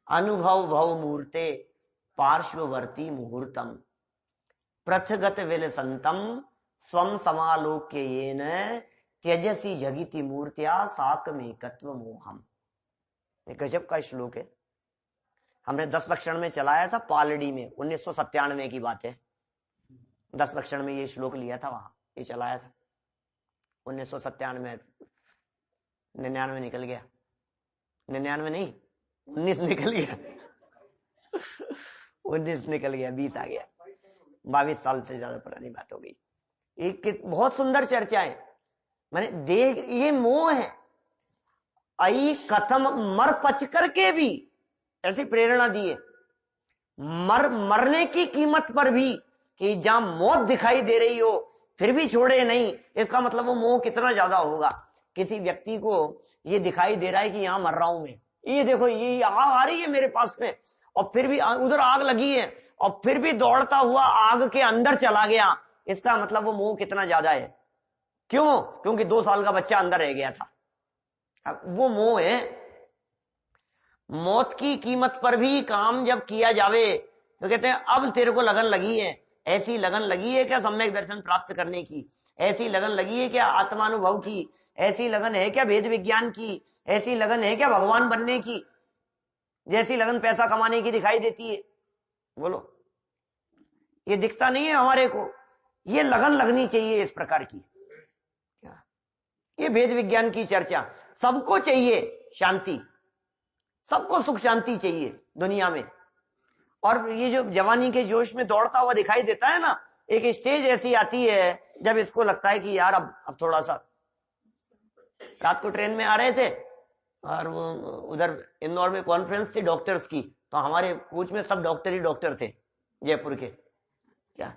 अनुभव भव मूर्ते पार्श्ववर्ती मुहूर्तम प्रथगत विलसंतम स्वम समालोक्य येन त्यजसी जगिति मूर्त्या साकमेकत्व मोहम। एक गजब का श्लोक है। हमने 10 लक्षण में चलाया था पालड़ी में, 1997 की बात है। 10 लक्षण में ये श्लोक लिया था, वहां ये चलाया था 1997। 99 निकल गया, 99 नहीं 19 निकल गया 19 निकल गया, 20 आ गया। 22 साल से ज्यादा पुरानी बात हो गई। एक बहुत सुंदर चर्चा है। मैंने देख, ये मोह है। आई कथम, मर पच करके भी ऐसी प्रेरणा दी है। मरने की कीमत पर भी, कि जहां मौत दिखाई दे रही हो फिर भी छोड़े नहीं, इसका मतलब वो मोह कितना ज्यादा होगा। किसी व्यक्ति को ये दिखाई दे रहा है कि यहां मर रहा हूं मैं, ये देखो ये आग आ रही है मेरे पास में, और फिर भी उधर आग लगी है और फिर भी दौड़ता हुआ आग के अंदर चला गया, इसका मतलब वो मोह कितना ज्यादा है। क्यों? क्योंकि 2 साल का बच्चा अंदर रह गया था। अब वो मोह है। मौत की कीमत पर भी काम जब किया जावे तो कहते हैं अब तेरे को लगन लगी है। ऐसी लगन लगी है क्या सम्यक दर्शन प्राप्त करने की? ऐसी लगन लगी है क्या आत्मानुभव की? ऐसी लगन है क्या भेद विज्ञान की? ऐसी लगन है क्या भगवान बनने की? जैसी लगन पैसा कमाने की दिखाई देती है, बोलो, ये दिखता नहीं है हमारे को। ये लगन लगनी चाहिए इस प्रकार की। क्या ये भेद विज्ञान की चर्चा? सबको चाहिए शांति, सबको सुख शांति चाहिए दुनिया में। और ये जो जवानी के जोश में दौड़ता हुआ दिखाई देता है ना, एक स्टेज ऐसी आती है जब इसको लगता है कि यार अब थोड़ा सा। रात को ट्रेन में आ रहे थे और वो उधर इंदौर में कॉन्फ्रेंस थी डॉक्टर्स की, तो हमारे कोच में सब डॉक्टर ही डॉक्टर थे, जयपुर के। क्या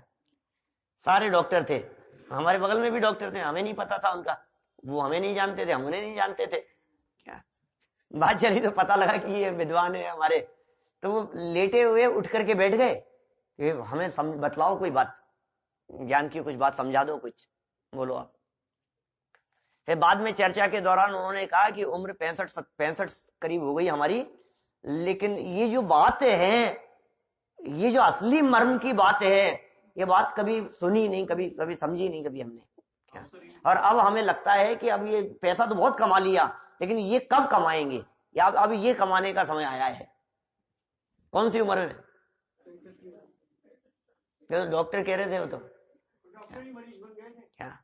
सारे डॉक्टर थे। हमारे बगल में भी डॉक्टर थे, हमें नहीं पता था उनका, वो हमें नहीं जानते थे, हम उन्हें नहीं जानते थे। क्या बात चली तो पता लगा कि ये विद्वान है हमारे। तो वो लेटे हुए उठ करके बैठ गए कि हमें बतलाओ कोई बात, ज्ञान की कुछ बात समझा दो, कुछ बोलो आप। फिर बाद में चर्चा के दौरान उन्होंने कहा कि उम्र 65 करीब हो गई हमारी, लेकिन ये जो बात है, ये जो असली मर्म की बात है, ये बात कभी सुनी नहीं, कभी समझी नहीं कभी हमने। क्या और अब हमें लगता है कि अब ये पैसा तो बहुत कमा लिया, लेकिन ये कब कमाएंगे, या अब ये कमाने का समय आया है। कौन सी उम्र में? डॉक्टर कह रहे थे वो तो। क्या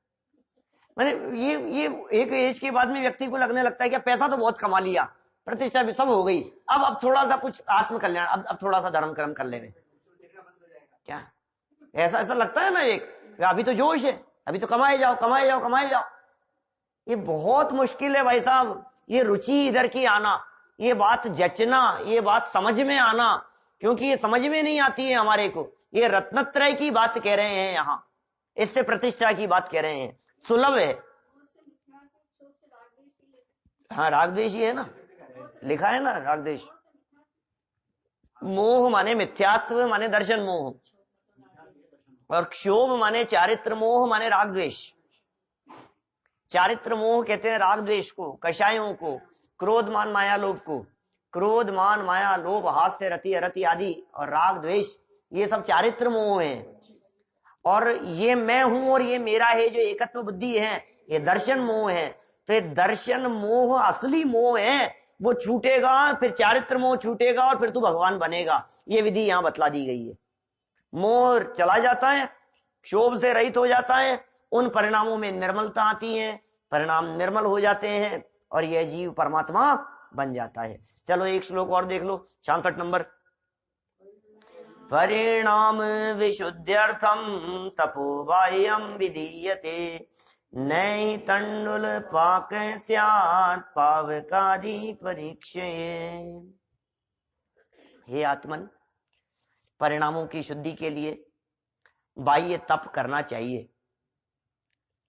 मैंने ये एक एज के बाद में व्यक्ति को लगने लगता है कि पैसा तो बहुत कमा लिया, प्रतिष्ठा भी सब हो गई, अब थोड़ा सा कुछ आत्म कल्याण, अब थोड़ा सा धर्म कर्म कर लेंगे। क्या ऐसा लगता है ना एक, अभी तो जोश है, अभी तो कमाए जाओ कमाए जाओ कमाए जाओ। ये बहुत मुश्किल है भाई साहब, ये रुचि इधर की आना, ये बात जचना, ये बात समझ में आना, क्योंकि ये समझ में नहीं आती है हमारे को। ये रत्नत्रय की बात कह रहे हैं यहाँ, इससे प्रतिष्ठा की बात कह रहे हैं, सुलभ है। हाँ रागद्वेष ही है ना, लिखा है ना रागद्वेष। मोह माने मिथ्यात्व माने दर्शन मोह, और क्षोभ माने चारित्र मोह माने रागद्वेष। चारित्र मोह कहते हैं रागद्वेष को, कषायों को, क्रोध मान माया लोभ को। क्रोध मान माया लोभ, हास्य रति अरति आदि, और राग द्वेष, ये सब चारित्र मोह हैं। और ये मैं हूं और ये मेरा है जो एकत्व बुद्धि है, ये दर्शन मोह है। तो ये दर्शन मोह असली मोह है, वो छूटेगा, फिर चारित्र मोह छूटेगा और फिर तू भगवान बनेगा। ये विधि यहां बतला दी गई है। मोह चला जाता है, क्षोभ से रहित हो जाता है, उन परिणामों में निर्मलता आती है, परिणाम निर्मल हो जाते हैं और यह जीव परमात्मा बन जाता है। चलो एक श्लोक और देख लो, 66 नंबर। परिणाम विशुद्ध्यर्थम तपो बाह्यम विधीयते नई तंडुल पाक स्यात् पावकादि परीक्षे। हे आत्मन, परिणामों की शुद्धि के लिए बाह्य तप करना चाहिए।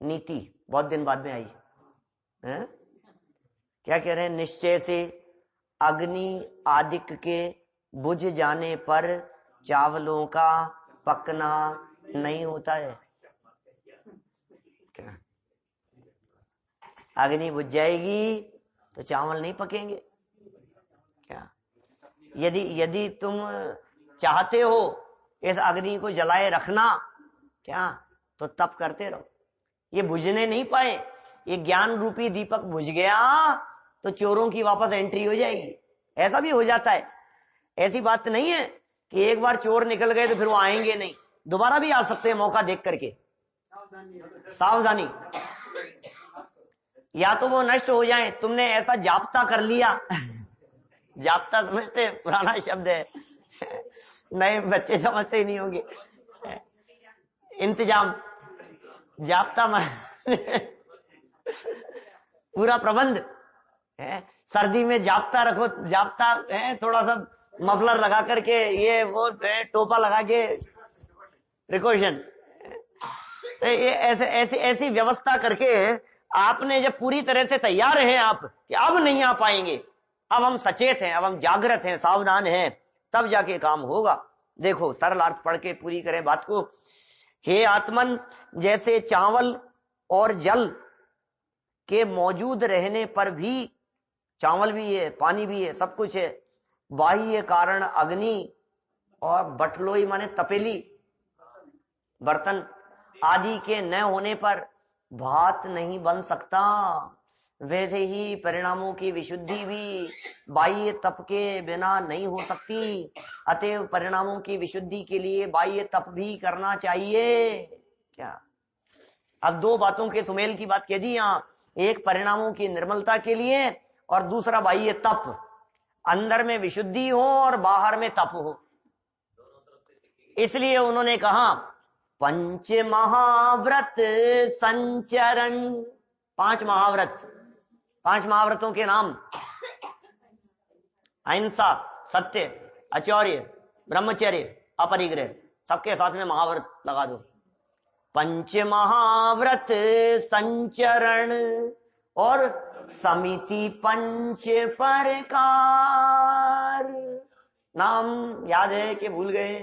नीति बहुत दिन बाद में आई है? क्या कह रहे हैं? निश्चय से अग्नि आदिक के बुझ जाने पर चावलों का पकना नहीं होता है। क्या? अग्नि बुझ जाएगी तो चावल नहीं पकेंगे क्या? यदि तुम चाहते हो इस अग्नि को जलाए रखना क्या, तो तप करते रहो। ये बुझने नहीं पाए, ये ज्ञान रूपी दीपक बुझ गया तो चोरों की वापस एंट्री हो जाएगी। ऐसा भी हो जाता है, ऐसी बात नहीं है कि एक बार चोर निकल गए तो फिर वो आएंगे नहीं, दोबारा भी आ सकते हैं मौका देख करके। सावधानी, या तो वो नष्ट हो जाए, तुमने ऐसा जाप्ता कर लिया जाप्ता समझते, पुराना शब्द है, नए बच्चे समझते ही नहीं होंगे। इंतजाम, जाप्ता पूरा प्रबंध है। सर्दी में जाप्ता रखो, जाप्ता है, थोड़ा सा मफलर लगा करके, ये वो टोपा लगा के प्रिकॉशन, ये ऐसी व्यवस्था करके आपने जब पूरी तरह से तैयार हैं आप कि अब नहीं आ पाएंगे, अब हम सचेत हैं, अब हम जागृत हैं, सावधान हैं, तब जाके काम होगा। देखो सरल अर्थ पढ़ के पूरी करें बात को। हे आत्मन, जैसे चावल और जल के मौजूद रहने पर भी, चावल भी है, पानी भी है, सब कुछ है, बाह्य कारण अग्नि और बटलोई माने तपेली, बर्तन आदि के न होने पर भात नहीं बन सकता, वैसे ही परिणामों की विशुद्धि भी बाह्य तप के बिना नहीं हो सकती। अतएव परिणामों की विशुद्धि के लिए बाह्य तप भी करना चाहिए। क्या? अब दो बातों के सुमेल की बात कह दी यहां, एक परिणामों की निर्मलता के लिए और दूसरा बाह्य तप, अंदर में विशुद्धि हो और बाहर में तप हो। इसलिए उन्होंने कहा पंच महाव्रत संचरण, पांच महाव्रत, पांच महाव्रतों के नाम अहिंसा, सत्य, आचौर्य, ब्रह्मचर्य, अपरिग्रह, सबके साथ में महाव्रत लगा दो। पंच महाव्रत संचरण और समिति पंच प्रकार, नाम याद है कि भूल गए?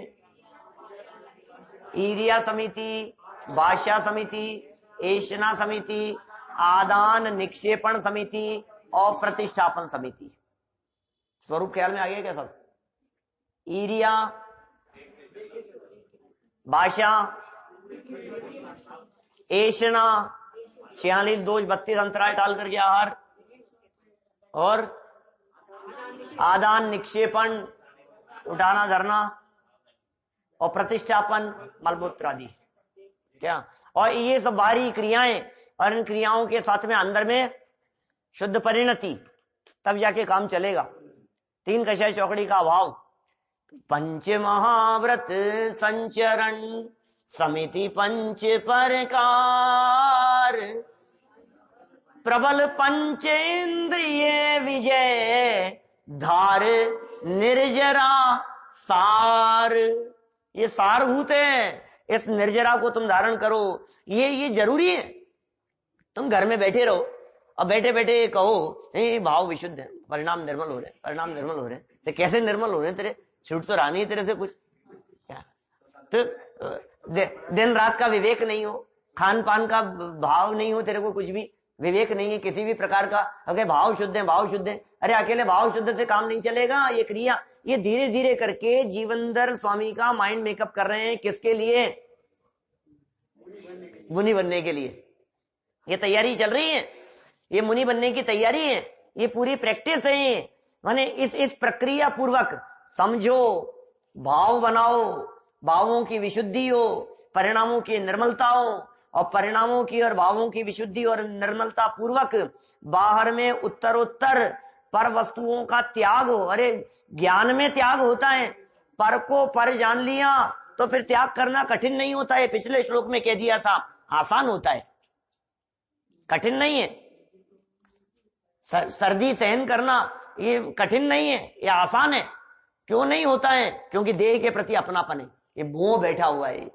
ईरिया समिति, भाष्या समिति, एशना समिति, आदान निक्षेपण समिति और प्रतिष्ठापन समिति। स्वरूप ख्याल में आ गया क्या सब? ईरिया, भाषा, एशना 46 दोष 32 अंतराय टाल करके आहार, और आदान निक्षेपण उठाना धरना, और प्रतिष्ठापन मलमूत्र आदि। क्या? और ये सब बाहरी क्रियाएं, और इन क्रियाओं के साथ में अंदर में शुद्ध परिणति, तब जाके काम चलेगा। तीन कषाय चौकड़ी का अभाव। पंच महाव्रत संचरण समिति पंच प्रकार, प्रबल पंचेंद्रिय विजय धार निर्जरा सार। ये सारभूत है, इस निर्जरा को तुम धारण करो, ये जरूरी है। तुम घर में बैठे रहो और बैठे बैठे कहो नहीं भाव विशुद्ध है, परिणाम निर्मल हो रहे, परिणाम निर्मल हो रहे। तो कैसे निर्मल हो रहे? तेरे छूट तो रहा नहीं तेरे से कुछ क्या? तो दिन रात का विवेक नहीं हो, खान पान का भाव नहीं हो, तेरे को कुछ भी विवेक नहीं है किसी भी प्रकार का। अगर भाव शुद्ध है, भाव शुद्ध है, अरे अकेले भाव शुद्ध से काम नहीं चलेगा। ये क्रिया, ये धीरे धीरे करके जीवनधर स्वामी का माइंड मेकअप कर रहे हैं। किसके लिए? मुनि बनने के लिए। ये तैयारी चल रही है, ये मुनि बनने की तैयारी है, ये पूरी प्रैक्टिस है। माने इस प्रक्रिया पूर्वक समझो, भाव बनाओ, भावों की विशुद्धि हो, परिणामों की निर्मलता हो, और परिणामों की और भावों की विशुद्धि और निर्मलता पूर्वक बाहर में उत्तरोत्तर पर वस्तुओं का त्याग हो। अरे ज्ञान में त्याग होता है, पर को पर जान लिया तो फिर त्याग करना कठिन नहीं होता है। पिछले श्लोक में कह दिया था, आसान होता है, कठिन नहीं है। सर्दी सहन करना ये कठिन नहीं है, ये आसान है। क्यों नहीं होता है? क्योंकि देह के प्रति अपनापन है, ये मोह बैठा हुआ है,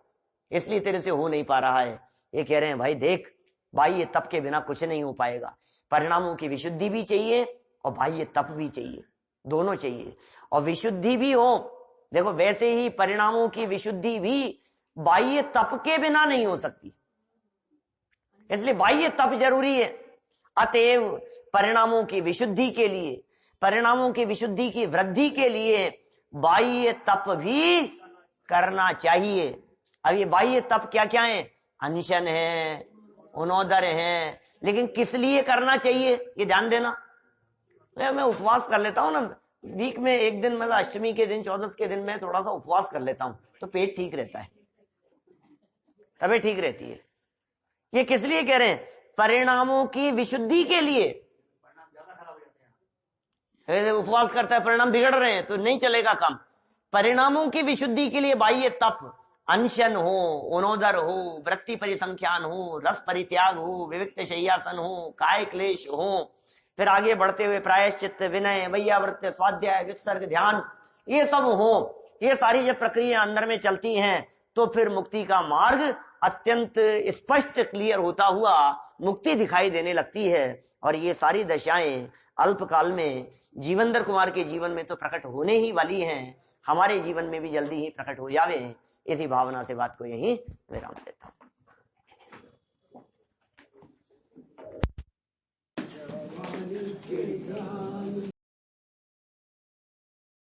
इसलिए तेरे से हो नहीं पा रहा है। ये कह रहे हैं भाई देख, बाह्य तप के बिना कुछ नहीं हो पाएगा। परिणामों की विशुद्धि भी चाहिए और बाह्य तप भी चाहिए, दोनों चाहिए। और विशुद्धि भी हो, देखो वैसे ही परिणामों की विशुद्धि भी बाह्य तप के बिना नहीं हो सकती, इसलिए बाह्य तप जरूरी है। अतएव परिणामों की विशुद्धि के लिए, परिणामों की विशुद्धि की वृद्धि के लिए बाह्य तप भी करना चाहिए। अब ये बाह्य तप क्या क्या है? अनशन है, उनोदर है, लेकिन किस लिए करना चाहिए ये ध्यान देना। मैं उपवास कर लेता हूं ना, वीक में एक दिन, मतलब अष्टमी के दिन, 14 के दिन में थोड़ा सा उपवास कर लेता हूं तो पेट ठीक रहता है, तबीयत ठीक रहती है। ये किस लिए कह रहे हैं? परिणामों की विशुद्धि के लिए। उपवास करता है, परिणाम बिगड़ रहे हैं तो नहीं चलेगा काम। परिणामों की विशुद्धि के लिए बाह्य तप, अनशन हो, उनोदर हो, वृत्ति परिसंख्यान हो, रस परित्याग हो, विविक्त शय्यासन हो, काय क्लेश हो, फिर आगे बढ़ते हुए प्रायश्चित, विनय, वैयावृत्त, स्वाध्याय, विसर्ग, ध्यान, ये सब हो। ये सारी जब प्रक्रिया अंदर में चलती हैं तो फिर मुक्ति का मार्ग अत्यंत स्पष्ट क्लियर होता हुआ मुक्ति दिखाई देने लगती है। और ये सारी दशाएं अल्पकाल में जीवनधर कुमार के जीवन में तो प्रकट होने ही वाली हैं, हमारे जीवन में भी जल्दी ही प्रकट हो जावे। इसी भावना से बात को यही विराम देता हूं।